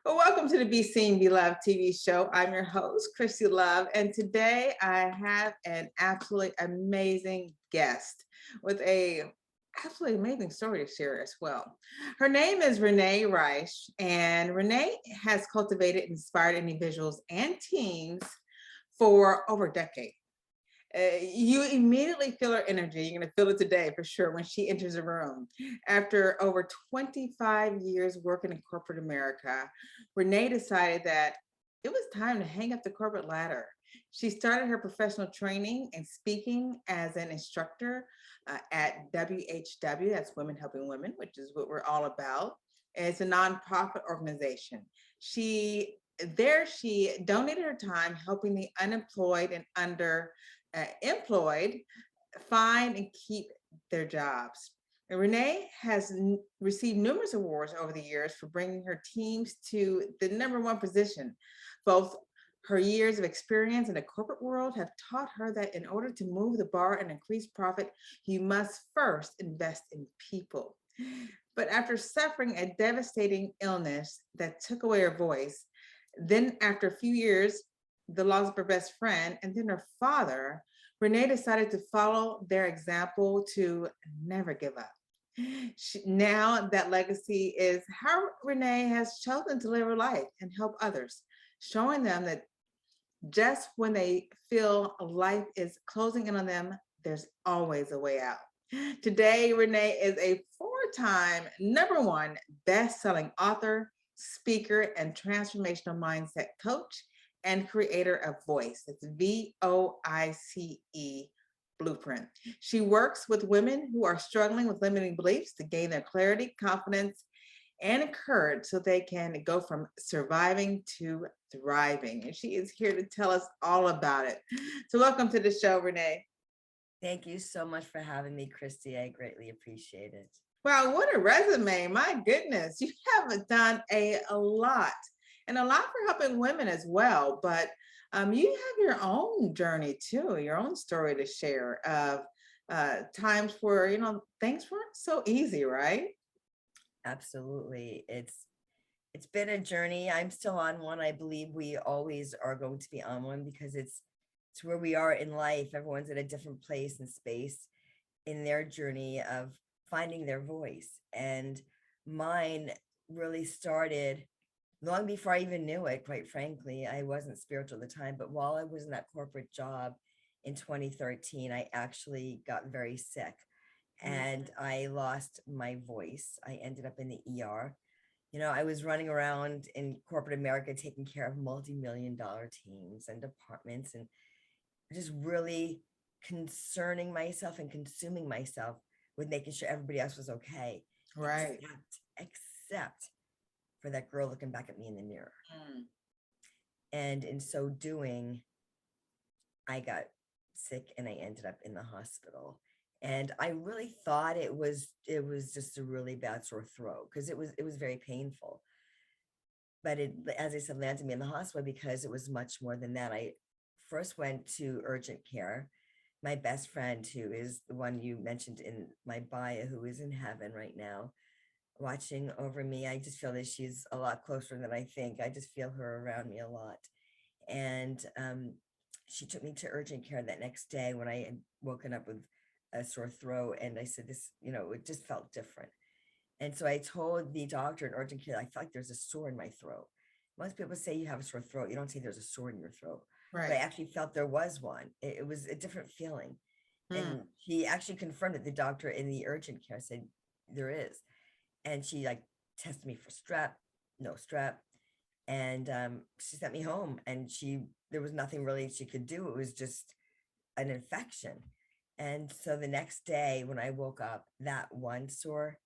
Well, welcome to the Be Seen, Be Loved TV show. I'm your host, Christie Love, and today I have an absolutely amazing guest with a absolutely amazing story to share as well. Her name is Renee Reisch, and Renee has cultivated, inspired individuals and teams for over a decade. You immediately feel her energy. You're going to feel it today for sure when she enters the room. After over 25 years working in corporate America, Renee decided that it was time to hang up the corporate ladder. She started her professional training and speaking as an instructor at WHW, that's Women Helping Women, which is what we're all about. And it's a nonprofit organization. She donated her time helping the unemployed and under employed find and keep their jobs. And Renee has received numerous awards over the years for bringing her teams to the number one position. Both her years of experience in the corporate world have taught her that in order to move the bar and increase profit, you must first invest in people. But after suffering a devastating illness that took away her voice, then after a few years, the loss of her best friend, and then her father, Renee decided to follow their example to never give up. Now that legacy is how Renee has chosen to live her life and help others, showing them that just when they feel life is closing in on them, there's always a way out. Today, Renee is a four-time number one best-selling author, speaker, and transformational mindset coach and creator of V.O.I.C.E. It's V.O.I.C.E. Blueprint. She works with women who are struggling with limiting beliefs to gain their clarity, confidence, and courage so they can go from surviving to thriving. And she is here to tell us all about it. So welcome to the show, Renee. Thank you so much for having me, Christy. I greatly appreciate it. Wow, what a resume. My goodness. You have done a lot and a lot for helping women as well. But you have your own journey too, your own story to share of times where, things weren't so easy, right? Absolutely. It's been a journey. I'm still on one. I believe we always are going to be on one because it's where we are in life. Everyone's at a different place and space in their journey of finding their voice. And mine really started long before I even knew it, quite frankly. I wasn't spiritual at the time, but while I was in that corporate job in 2013, I actually got very sick and I lost my voice. I ended up in the ER. I was running around in corporate America taking care of multi-million dollar teams and departments and just really concerning myself and consuming myself with making sure everybody else was okay, Right. except for that girl looking back at me in the mirror. Mm. And in so doing, I got sick and I ended up in the hospital. And I really thought it was just a really bad sore throat because it was very painful. But it, as I said, landed me in the hospital because it was much more than that. I first went to urgent care. My best friend, who is the one you mentioned in my bio, who is in heaven right now, watching over me. I just feel that she's a lot closer than I think. I just feel her around me a lot. And she took me to urgent care that next day when I had woken up with a sore throat. And I said, it just felt different. And so I told the doctor in urgent care, I felt like there's a sore in my throat. Most people say you have a sore throat. You don't say there's a sore in your throat. But I Right. actually felt there was one. It was a different feeling. Mm. And he actually confirmed it. The doctor in the urgent care said, there is. And she like tested me for strep, no strep. And she sent me home and there was nothing really she could do. It was just an infection. And so the next day when I woke up, that one sore,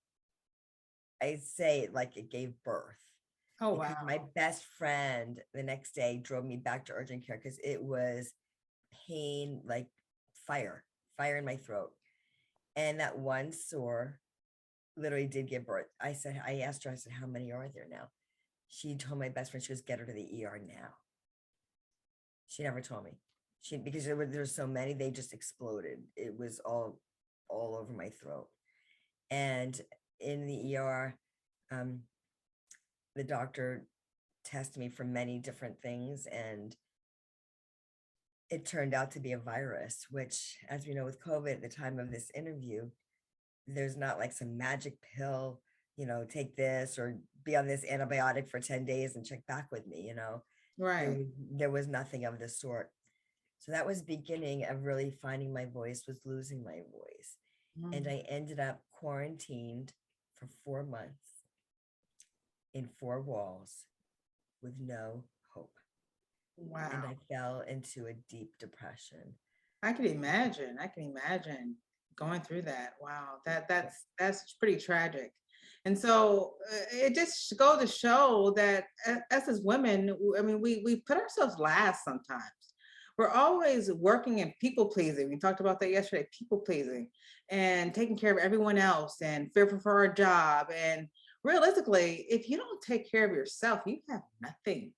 I say it like it gave birth Oh, because wow. my best friend the next day drove me back to urgent care because it was pain, like fire in my throat. And that one sore literally did give birth. I asked her, I said, how many are there now? She told my best friend, she goes, get her to the ER now. She never told me. Because there's so many, they just exploded. It was all over my throat. And in the ER, the doctor test me for many different things, and it turned out to be a virus, which, as we know, with COVID at the time of this interview, there's not like some magic pill, take this or be on this antibiotic for 10 days and check back with me, there Right. was there was nothing of the sort. So that was beginning of really finding my voice, was losing my voice. And Mm. I ended up quarantined for 4 months in four walls with no hope. And Wow. I fell into a deep depression. I can imagine. I can imagine going through that. Wow. That Yeah. that's pretty tragic. And so it just goes to show that us as women, I mean, we put ourselves last sometimes. We're always working and people pleasing. We talked about that yesterday, people pleasing and taking care of everyone else and fearful for our job. And realistically, if you don't take care of yourself, you have nothing.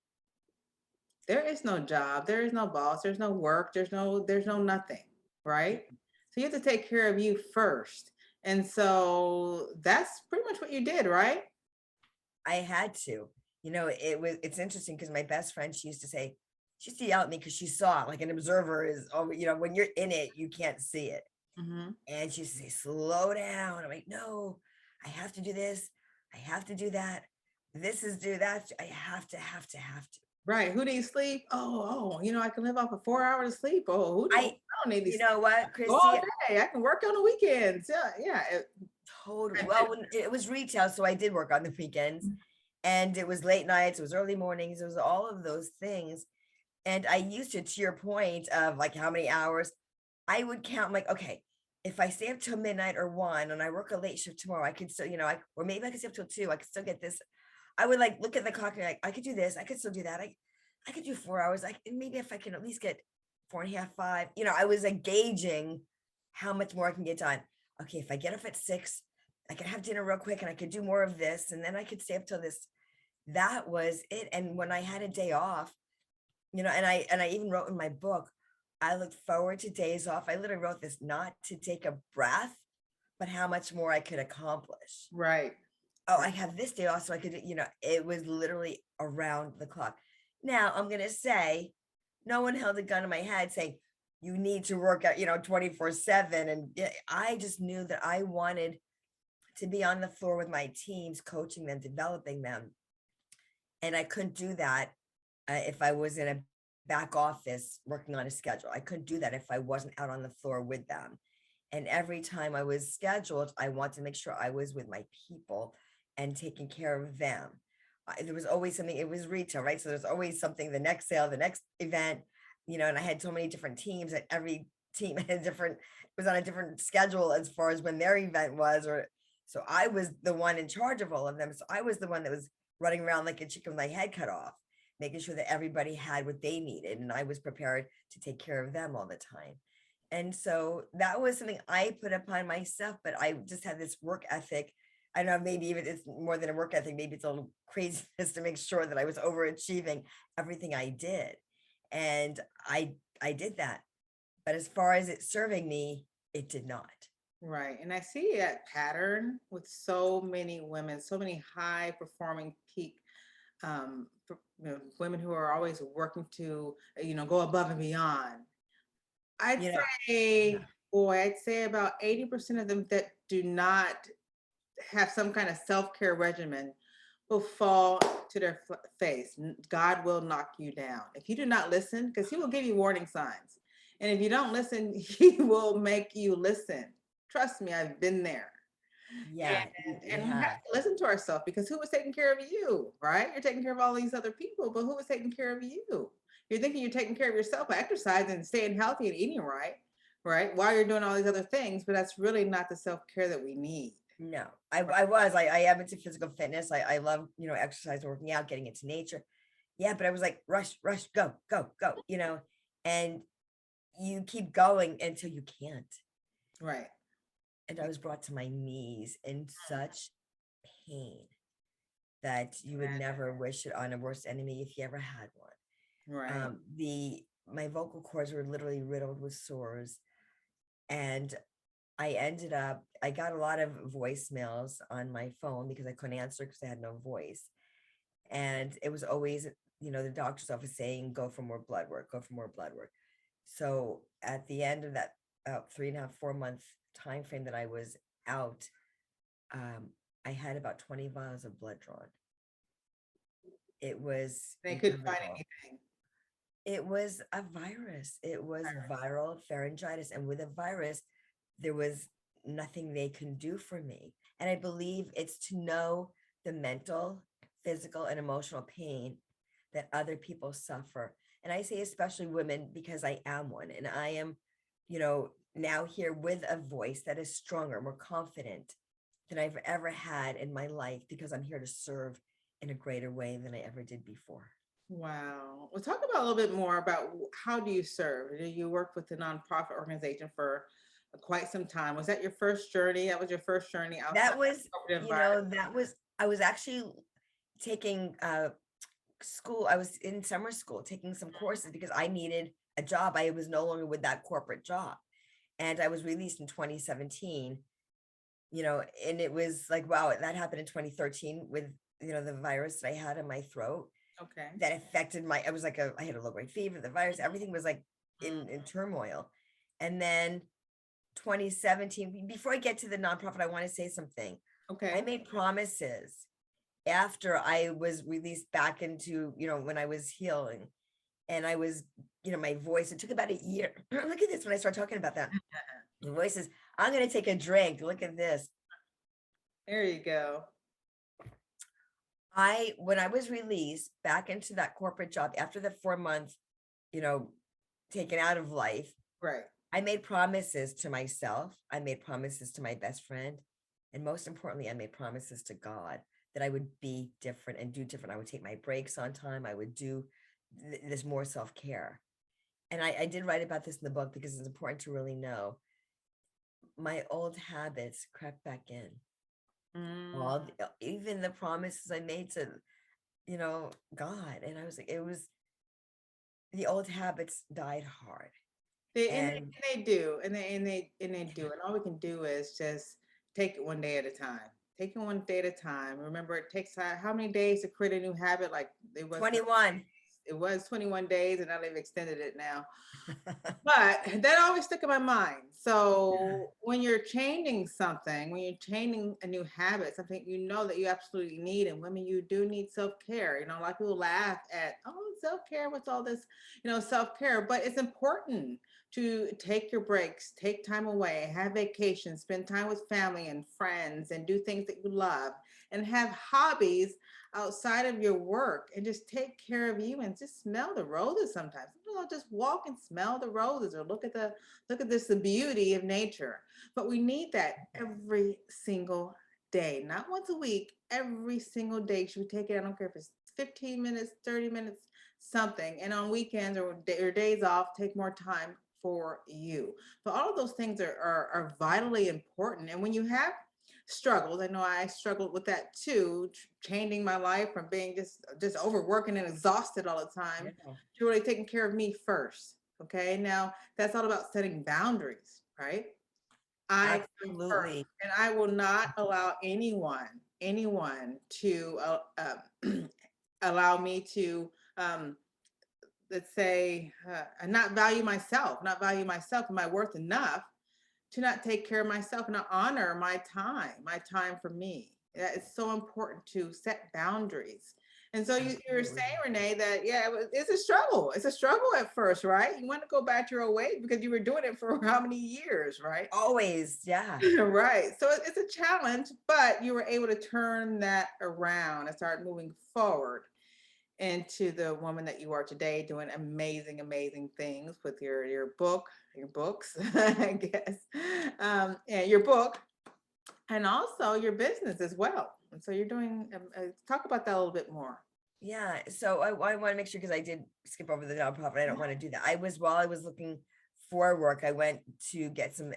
There is no job, there is no boss, there's no work, there's no nothing, right? So you have to take care of you first. And so that's pretty much what you did, right? I had to. It's interesting because my best friend, she used to yell at me because she saw, like, an observer is, oh, when you're in it, you can't see it. Hmm. And she used to say, slow down. I'm like, no, I have to do this. I have to do that. This is do that. I have to. Right. Who needs sleep? I can live off of 4 hours of sleep. I, I don't need you these. know what, Go all Christy, day. I can work on the weekends. Yeah, yeah. totally. Well, when it was retail, so I did work on the weekends, and it was late nights, it was early mornings, it was all of those things. And I used to your point of like how many hours, I would count, I'm like, okay, if I stay up till midnight or 1 and I work a late shift tomorrow, I could still, or maybe I could stay up till 2, I could still get this. I would like look at the clock and like, I could do this, I could still do that. I could do 4 hours. Maybe if I can at least get 4.5, 5, I was like gauging how much more I can get done. Okay, if I get up at 6, I can have dinner real quick and I could do more of this, and then I could stay up till this. That was it. And when I had a day off, and I even wrote in my book, I look forward to days off. I literally wrote this, not to take a breath, but how much more I could accomplish. Right. Oh, I have this day off, so I could, it was literally around the clock. Now I'm gonna say, no one held a gun in my head saying you need to work out, 24/7. And I just knew that I wanted to be on the floor with my teams, coaching them, developing them. And I couldn't do that if I was in a back office working on a schedule. I couldn't do that if I wasn't out on the floor with them. And every time I was scheduled, I wanted to make sure I was with my people and taking care of them. There was always something, it was retail, right? So there's always something, the next sale, the next event, and I had so many different teams, and every team had was on a different schedule as far as when their event was, or so I was the one in charge of all of them. So I was the one that was running around like a chicken with my head cut off, making sure that everybody had what they needed. And I was prepared to take care of them all the time. And so that was something I put upon myself, but I just had this work ethic. I don't know, maybe even it's more than a work ethic, maybe it's a little craziness to make sure that I was overachieving everything I did. And I did that. But as far as it serving me, it did not. Right. And I see that pattern with so many women, so many high performing peak women who are always working to, go above and beyond. I'd You know, say, boy, I'd say about 80% of them that do not have some kind of self-care regimen will fall to their face. God will knock you down. If you do not listen, because he will give you warning signs. And if you don't listen, he will make you listen. Trust me, I've been there. yeah, you And we have have. to listen to ourselves because who was taking care of you, right? You're taking care of all these other people, but who was taking care of you? You're thinking you're taking care of yourself by exercising and staying healthy and eating right, right? While you're doing all these other things, but that's really not the self-care that we need. No, I am into physical fitness. I love, exercise, working out, getting into nature. Yeah, but I was like, rush, rush, go, go, go, and you keep going until you can't. Right. And I was brought to my knees in such pain that you would never wish it on a worst enemy if you ever had one. Right. My vocal cords were literally riddled with sores, and I got a lot of voicemails on my phone because I couldn't answer because I had no voice. And it was always, the doctor's office saying, go for more blood work, go for more blood work. So at the end of that 3.5, 4 month time frame that I was out, I had about 20 vials of blood drawn. It was They couldn't find incredible. anything. It was a virus. It was viral pharyngitis. And with a virus, there was nothing they can do for me. And I believe it's to know the mental, physical, and emotional pain that other people suffer. And I say especially women because I am one. And I am, now here with a voice that is stronger, more confident than I've ever had in my life, because I'm here to serve in a greater way than I ever did before. Wow. Well, talk about a little bit more about how do you serve? You work with the nonprofit organization for quite some time. Was that your first journey? That was your first journey outside That was, the corporate environment? I was actually taking school. I was in summer school taking some courses because I needed a job. I was no longer with that corporate job. And I was released in 2017, and it was like, wow, that happened in 2013 with, the virus that I had in my throat Okay. that affected I was like, I had a low grade fever, the virus, everything was like in turmoil. And then 2017, before I get to the nonprofit, I want to say something. Okay. I made promises after I was released back into, when I was healing, and I was, my voice, it took about a year. Look at this when I start talking about that. The voice is, I'm going to take a drink. Look at this. There you go. When I was released back into that corporate job after the 4 month, taken out of life, Right. I made promises to myself. I made promises to my best friend. And most importantly, I made promises to God that I would be different and do different. I would take my breaks on time. I would do this more self-care. And I did write about this in the book because it's important to really know my old habits crept back in. Even the promises I made to, God. And I was like, it was, the old habits died hard. They do, and they do, and all we can do is just take it one day at a time. Take it one day at a time. Remember, it takes how many days to create a new habit? Like it was 21. It was 21 days, and now they've extended it now. But that always stuck in my mind. So when you're changing something, when you're changing a new habit, something that you absolutely need, and women, you do need self-care. A lot of people laugh at, oh, self-care, what's all this, self-care, but it's important to take your breaks, take time away, have vacations, spend time with family and friends, and do things that you love, and have hobbies outside of your work, and just take care of you, and just smell the roses sometimes. Just walk and smell the roses, or look at the beauty of nature. But we need that every single day, not once a week, every single day. Should we take it? I don't care if it's 15 minutes, 30 minutes, something. And on weekends or days off, take more time for you. But all of those things are vitally important. And when you have struggles, I know I struggled with that too, changing my life from being just overworking and exhausted all the time to really taking care of me first. Okay, now that's all about setting boundaries, right? I come first, Absolutely. and I will not allow anyone to allow me to let's say not value myself, and my worth enough to not take care of myself and not honor my time for me. It's so important to set boundaries. And so you were saying, Renee, that it's a struggle. It's a struggle at first, right? You want to go back to your old ways because you were doing it for how many years, right? Always, yeah. Right. So it's a challenge, but you were able to turn that around and start moving forward into the woman that you are today, doing amazing, amazing things with your books, I guess, and your book, and also your business as well. And so you're doing. Talk about that a little bit more. Yeah. So I want to make sure, because I did skip over the nonprofit. I don't want to do that. While I was looking for work, I went to get some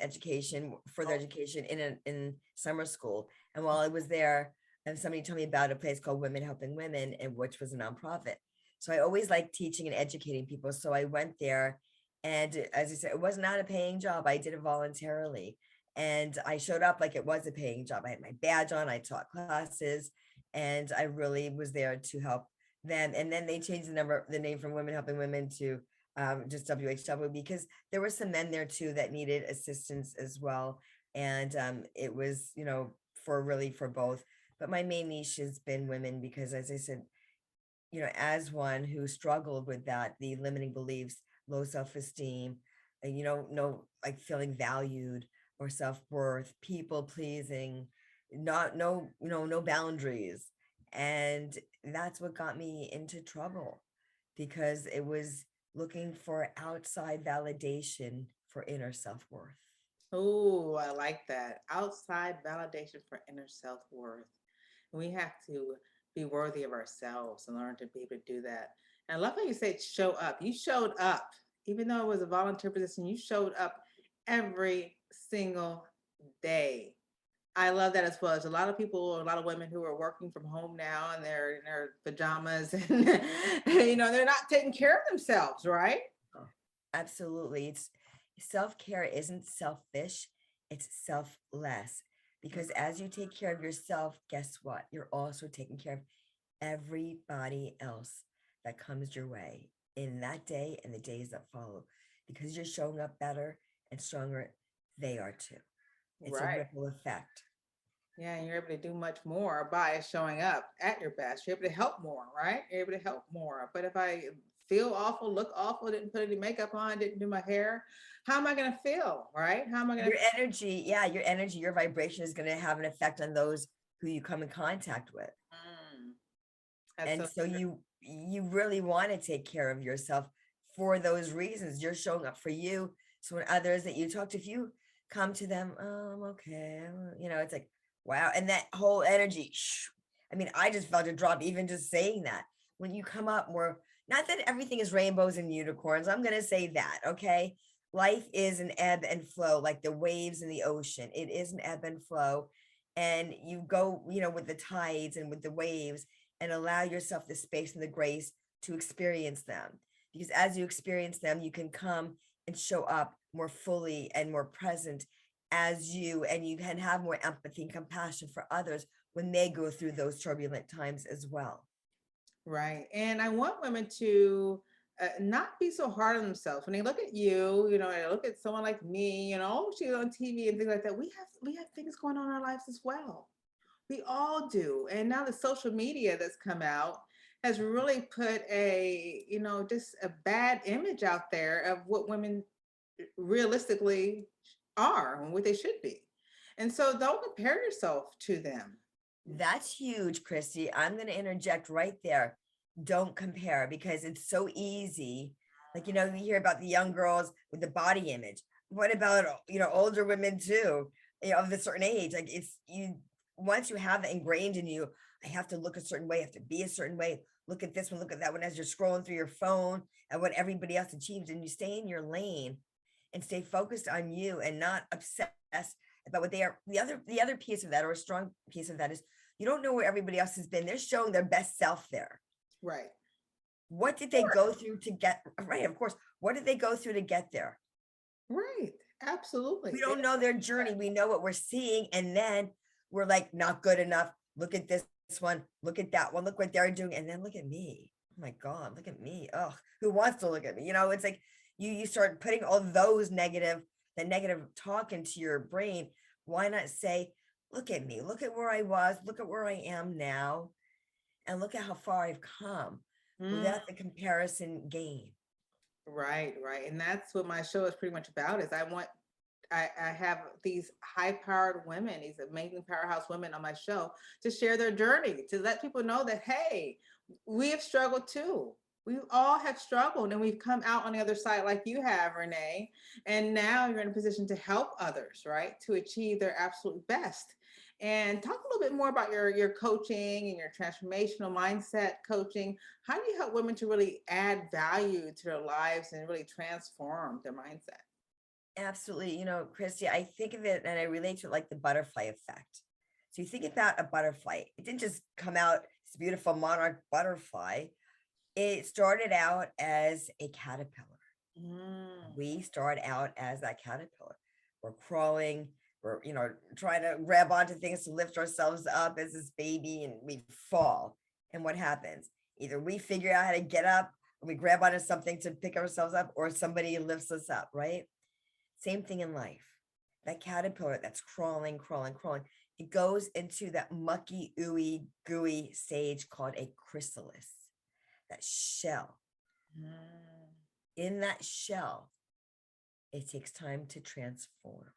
further education in summer school. And while I was there, and somebody told me about a place called Women Helping Women, and which was a nonprofit. So I always liked teaching and educating people. So I went there, and as I said, it was not a paying job. I did it voluntarily, and I showed up like it was a paying job. I had my badge on. I taught classes, And I really was there to help them. And then they changed the name from Women Helping Women to just WHW, because there were some men there too that needed assistance as well. And it was, for both. But my main niche has been women because, as I said, as one who struggled with that, the limiting beliefs, low self-esteem, and no, like feeling valued or self-worth, people pleasing, not no, no boundaries. And that's what got me into trouble, because it was looking for outside validation for inner self-worth. Oh, I like that. Outside validation for inner self-worth. We have to be worthy of ourselves and learn to be able to do that. And I love how you said show up. You showed up, even though it was a volunteer position, you showed up every single day. I love that as well. There's a lot of people, a lot of women who are working from home now and they're in their pajamas and they're not taking care of themselves, right? Oh, absolutely. It's self-care isn't selfish, it's selfless. Because as you take care of yourself, guess what? You're also taking care of everybody else that comes your way in that day and the days that follow. Because you're showing up better and stronger, they are too. It's a Right. ripple effect. Yeah, and you're able to do much more by showing up at your best. You're able to help more, right? You're able to help more. But if I feel awful, look awful, didn't put any makeup on, didn't do my hair, how am I going to feel, right? How am I going Your to? energy, yeah, your energy, your vibration is going to have an effect on those who you come in contact with. Mm, that's And so so you really want to take care of yourself for those reasons. You're showing up for you. So when others that you talk to, if you come to them, oh, I'm okay, it's like, wow. And that whole energy, I mean, I just felt a drop even just saying that. When you come up more, not that everything is rainbows and unicorns, I'm going to say that, okay? Life is an ebb and flow, like the waves in the ocean. It is an ebb and flow. And you go, with the tides and with the waves, and allow yourself the space and the grace to experience them. Because as you experience them, you can come and show up more fully and more present as you, and you can have more empathy and compassion for others when they go through those turbulent times as well. right. And I want women to not be so hard on themselves when they look at you. They look at someone like me. Oh, she's on TV and things like that. We have things going on in our lives as well. We all do. And now the social media that's come out has really put just a bad image out there of what women realistically are and what they should be. And so don't compare yourself to them. That's huge, Christy. I'm going to interject right there. Don't compare, because it's so easy. Like, you hear about the young girls with the body image. What about, older women too, of a certain age? Like, it's you, once you have it ingrained in you, I have to look a certain way, I have to be a certain way. Look at this one, look at that one, as you're scrolling through your phone and what everybody else achieves. And you stay in your lane and stay focused on you and not obsessed about what they are. The other piece of that, or a strong piece of that, is you don't know where everybody else has been. They're showing their best self there. Right. What did they go through to get right? Of course. What did they go through to get there? Right. We Absolutely. They don't know their journey. We know what we're seeing. And then we're like, not good enough. Look at this one. Look at that one. Look what they're doing. And then look at me. Oh my God, look at me. Oh, who wants to look at me? It's like you start putting all those that negative talk into your brain. Why not say, look at me, look at where I was, look at where I am now, and look at how far I've come Mm, without the comparison game. right, right. And that's what my show is pretty much about is I have these high-powered women, these amazing powerhouse women on my show to share their journey, to let people know that, hey, we have struggled too. We all have struggled and we've come out on the other side like you have, Renee. And now you're in a position to help others, right? To achieve their absolute best. And talk a little bit more about your coaching and your transformational mindset coaching. How do you help women to really add value to their lives and really transform their mindset? Absolutely. Christy, I think of it and I relate to it like the butterfly effect. So you think about a butterfly, it didn't just come out, this beautiful monarch butterfly. It started out as a caterpillar. Mm, We start out as that caterpillar. We're crawling, we're, trying to grab onto things to lift ourselves up as this baby, and we fall. And what happens? Either we figure out how to get up, or we grab onto something to pick ourselves up, or somebody lifts us up, right? Same thing in life. That caterpillar that's crawling, crawling, crawling, it goes into that mucky, ooey, gooey stage called a chrysalis, that shell. In that shell, it takes time to transform.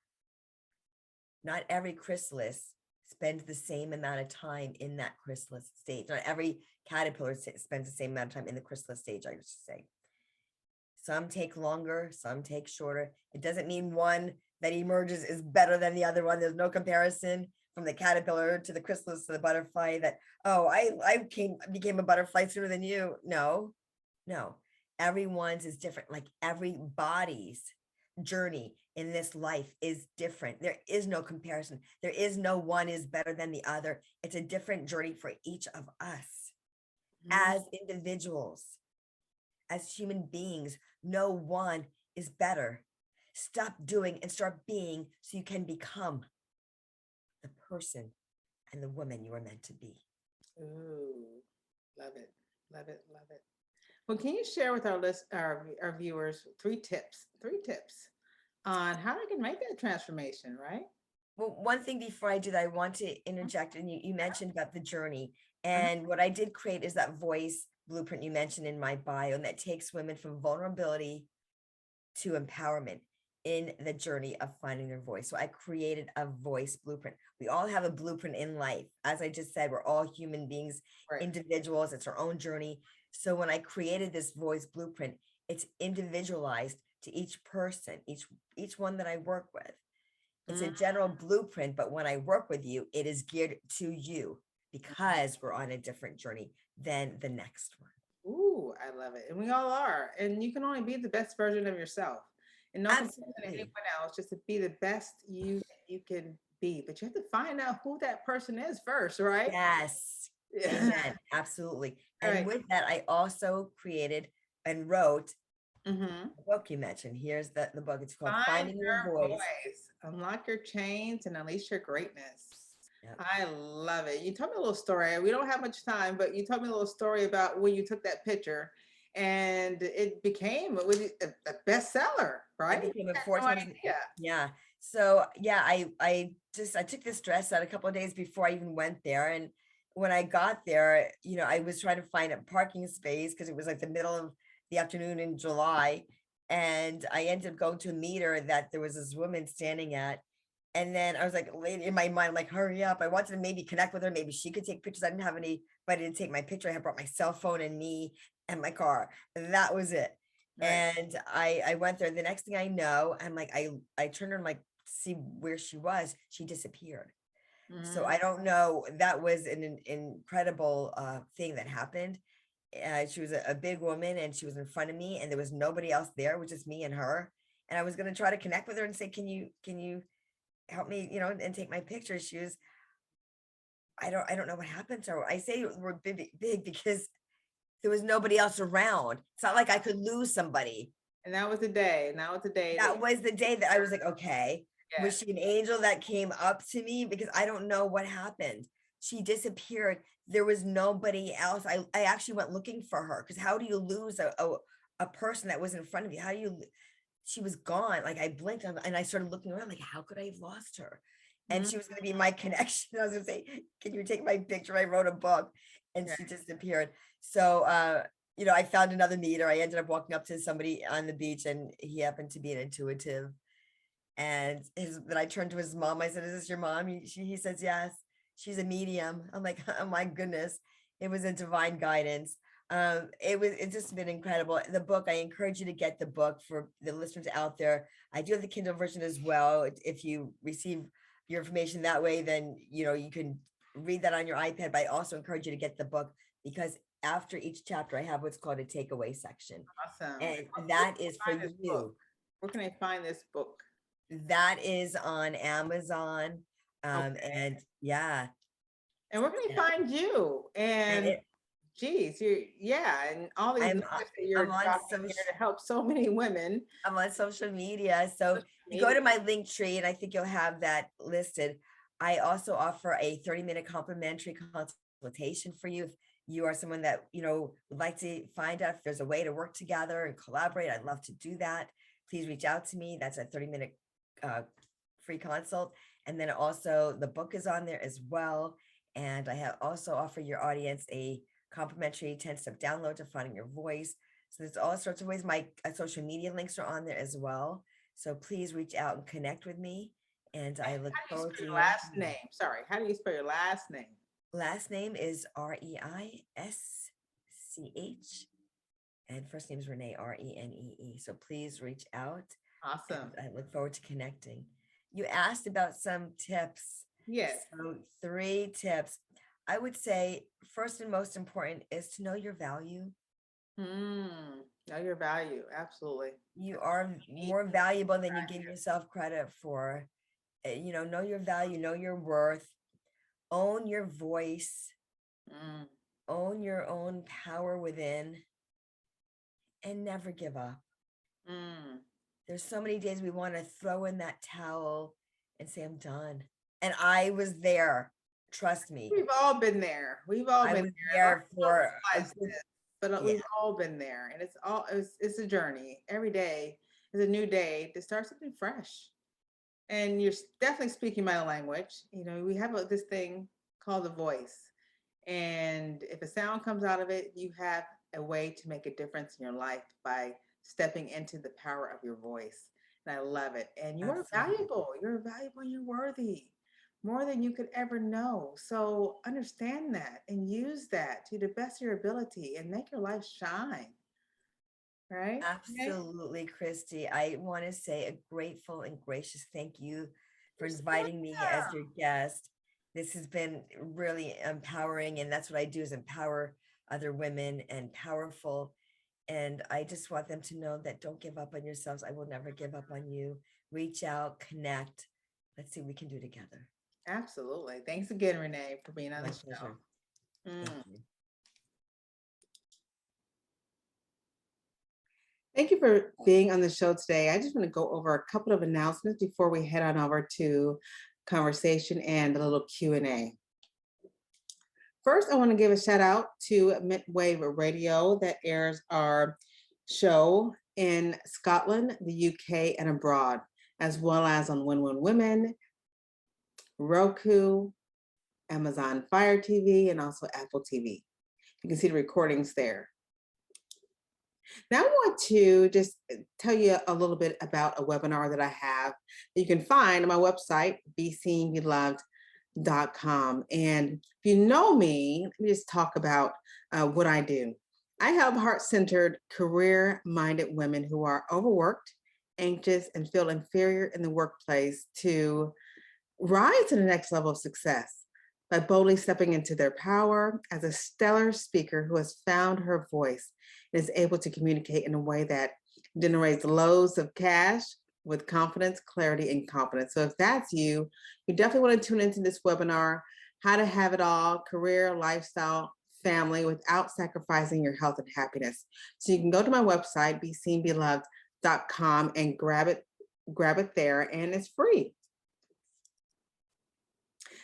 Not every chrysalis spends the same amount of time in that chrysalis stage. Not every caterpillar spends the same amount of time in the chrysalis stage, I should say. Some take longer, some take shorter. It doesn't mean one that emerges is better than the other one. There's no comparison from the caterpillar to the chrysalis to the butterfly that, oh, I became a butterfly sooner than you. No. Everyone's is different. Like everybody's journey in this life is different. There is no comparison. There is no one is better than the other. It's a different journey for each of us as individuals, as human beings. No one is better. Stop doing and start being so you can become the person and the woman you are meant to be. Ooh, love it, love it, love it. Well, can you share with our viewers three tips on how they can make that transformation, right? Well, one thing before I do that, I want to interject, and you mentioned about the journey. And what I did create is that voice blueprint you mentioned in my bio, and that takes women from vulnerability to empowerment in the journey of finding their voice. So I created a voice blueprint. We all have a blueprint in life. As I just said, we're all human beings, Right. individuals. It's our own journey. So when I created this voice blueprint, it's individualized to each person, each one that I work with. It's a general blueprint, but when I work with you, it is geared to you because we're on a different journey than the next one. Ooh, I love it. And we all are. And you can only be the best version of yourself. And not to compare to anyone else, just to be the best you can be. But you have to find out who that person is first, right? Yes. Amen. Absolutely. All And right. with that, I also created and wrote Mm-hmm. the book you mentioned. Here's the book. It's called Find Finding Your your Voice. voice, unlock your chains, and unleash your greatness. Yep. I love it. You told me a little story. We don't have much time, but you told me a little story about when you took that picture and it became a bestseller, right? It became a I had four no times. idea. Yeah. So yeah, I took this dress out a couple of days before I even went there. And when I got there, I was trying to find a parking space because it was like the middle of the afternoon in July. And I ended up going to a meter that there was this woman standing at. And then I was like, lady in my mind, like, hurry up. I wanted to maybe connect with her. Maybe she could take pictures. I didn't have anybody to take my picture. I had brought my cell phone and me and my car. And that was it. Right. And I went there. The next thing I know, I'm like, I turned around, like, see where she was. She disappeared. So I don't know. That was an incredible thing that happened. She was a big woman, and she was in front of me, and there was nobody else there. It was just me and her. And I was going to try to connect with her and say, can you help me, and take my picture. She was, I don't know what happened to her. I say we're big because there was nobody else around. It's not like I could lose somebody. And that was the day. And that was the day That was the day that I was like, okay, was yes. she an angel that came up to me? Because I don't know what happened. She disappeared. There was nobody else. I actually went looking for her, because how do you lose a person that was in front of you? How do you, she was gone. Like, I blinked and I started looking around, like, how could I have lost her? And she was going to be my connection. I was going to say, can you take my picture? I wrote a book, and she disappeared. So, I found another meter. I ended up walking up to somebody on the beach, and he happened to be an intuitive. And then I turned to his mom. I said, is this your mom? He says, yes, she's a medium. I'm like, oh my goodness. It was a divine guidance. It's just been incredible. The book, I encourage you to get the book for the listeners out there. I do have the Kindle version as well. If you receive your information that way, then you can read that on your iPad. But I also encourage you to get the book, because after each chapter I have what's called a takeaway section. Awesome. And that is for you. Where can I find this book? That is on Amazon. And yeah. And where can I find you? And Geez, yeah, and all these I'm nuggets that you're I'm on dropping here to help so many women. I'm on social media. So you go Maybe. to my link tree and I think you'll have that listed. I also offer a 30-minute complimentary consultation for you. If you are someone that, would like to find out if there's a way to work together and collaborate, I'd love to do that. Please reach out to me. That's a 30-minute uh, free consult. And then also the book is on there as well. And I have also offer your audience a complimentary 10-step download to finding your voice. So there's all sorts of ways. My social media links are on there as well. So please reach out and connect with me. And I look How do you forward spell to your hearing last from you. name? Sorry, how do you spell your last name? Last name is Reisch, and first name is Renee, Renee. So please reach out Awesome. and I look forward to connecting. You asked about some tips. Yes. So 3 tips. I would say first and most important is to know your value. Know your value. Absolutely. You are more valuable than you give yourself credit for. Know your value, know your worth, own your voice, Mm, own your own power within, and never give up. mm. There's so many days we want to throw in that towel and say, I'm done. And I was there. Trust me. We've all been there. We've all I been was there. A lot of there people don't for a realize good, this, but yeah, we've all been there, and it's a journey. Every day is a new day to start something fresh. And you're definitely speaking my language. We have this thing called the voice, and if a sound comes out of it, you have a way to make a difference in your life by stepping into the power of your voice. And I love it. And you are absolutely. valuable. You're valuable and you're worthy, more than you could ever know. So understand that and use that to the best of your ability and make your life shine. Right? Okay. Absolutely, Christy. I want to say a grateful and gracious thank you for inviting me as your guest. This has been really empowering, and that's what I do is empower other women and powerful. And I just want them to know that don't give up on yourselves. I will never give up on you. Reach out, connect. Let's see what we can do together. Absolutely. Thanks again, Renee, for being on My the pleasure. show. Thank you. Thank you for being on the show today. I just want to go over a couple of announcements before we head on over to conversation and a little Q&A. First, I want to give a shout out to Midwave Radio that airs our show in Scotland, the UK, and abroad, as well as on Win Win Women, Roku, Amazon Fire TV, and also Apple TV. You can see the recordings there. Now, I want to just tell you a little bit about a webinar that I have that you can find on my website, VSeenBeloved.com. And if you know me, let me just talk about what I do. I help heart-centered, career-minded women who are overworked, anxious, and feel inferior in the workplace to rise to the next level of success by boldly stepping into their power as a stellar speaker who has found her voice and is able to communicate in a way that generates loads of cash with confidence, clarity, and confidence. So if that's you, you definitely want to tune into this webinar, How to Have It All, Career, Lifestyle, Family without sacrificing your health and happiness. So you can go to my website, BeSeenBeloved.com, and grab it there, and it's free.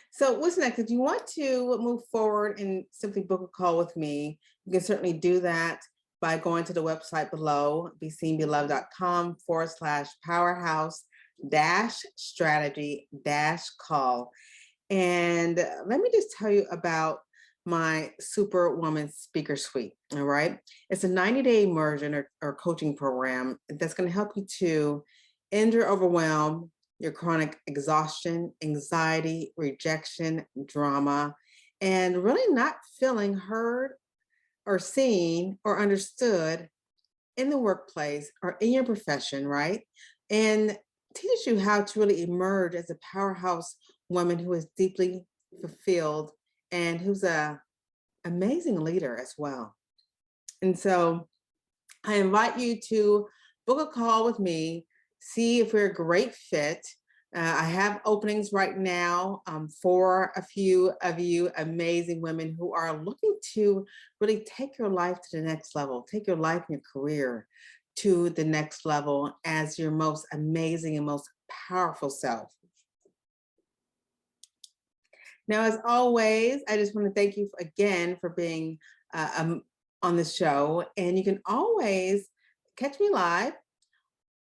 So what's next? If you want to move forward and simply book a call with me, you can certainly do that by going to the website below, BeSeenBeloved.com/powerhouse-strategy-call. And let me just tell you about my Superwoman Speaker Suite. All right. It's a 90-day immersion or coaching program that's going to help you to end your overwhelm, your chronic exhaustion, anxiety, rejection, drama, and really not feeling heard or seen or understood in the workplace or in your profession, right? And teaches you how to really emerge as a powerhouse woman who is deeply fulfilled and who's a amazing leader as well. And so I invite you to book a call with me, see if we're a great fit. I have openings right now for a few of you amazing women who are looking to really take your life to the next level, take your life and your career to the next level as your most amazing and most powerful self. Now, as always, I just want to thank you again for being on the show. And you can always catch me live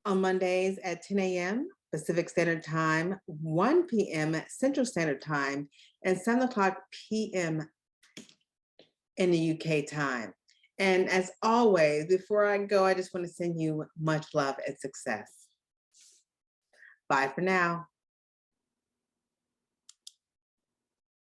on Mondays at 10 a.m. Pacific Standard Time, 1 p.m. Central Standard Time, and 7 o'clock p.m. in the UK time. And as always, before I go, I just want to send you much love and success. Bye for now.